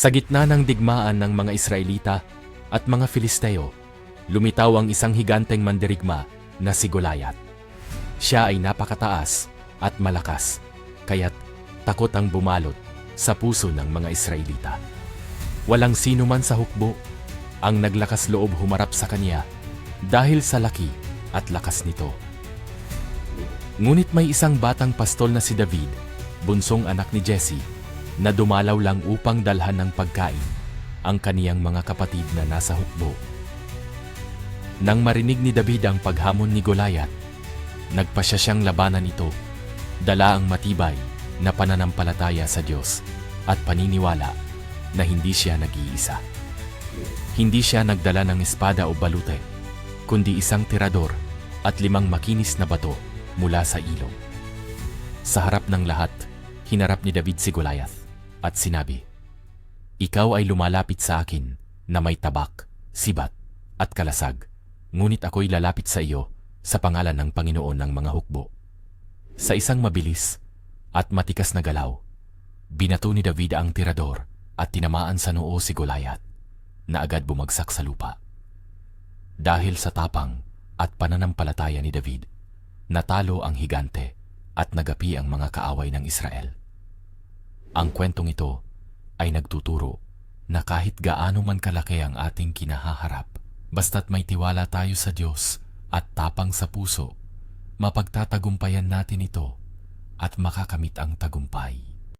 Sa gitna ng digmaan ng mga Israelita at mga Filisteo, lumitaw ang isang higanteng mandirigma na si Goliath. Siya ay napakataas at malakas, kaya't takot ang bumalot sa puso ng mga Israelita. Walang sino man sa hukbo ang naglakas loob humarap sa kanya dahil sa laki at lakas nito. Ngunit may isang batang pastol na si David, bunsong anak ni Jesse, na dumalaw lang upang dalhan ng pagkain ang kaniyang mga kapatid na nasa hukbo. Nang marinig ni David ang paghamon ni Goliath, nagpasya siyang labanan ito, dala ang matibay na pananampalataya sa Diyos at paniniwala na hindi siya nag-iisa. Hindi siya nagdala ng espada o balute, kundi isang tirador at 5 makinis na bato mula sa ilog. Sa harap ng lahat, hinarap ni David si Goliath at sinabi, "Ikaw ay lumalapit sa akin na may tabak, sibat at kalasag, ngunit ako'y lalapit sa iyo sa pangalan ng Panginoon ng mga hukbo." Sa isang mabilis at matikas na galaw, binato ni David ang tirador at tinamaan sa noo si Goliath, na agad bumagsak sa lupa. Dahil sa tapang at pananampalataya ni David, natalo ang higante at nagapi ang mga kaaway ng Israel. Ang kwentong ito ay nagtuturo na kahit gaano man kalaki ang ating kinahaharap, basta't may tiwala tayo sa Diyos at tapang sa puso, mapagtatagumpayan natin ito at makakamit ang tagumpay.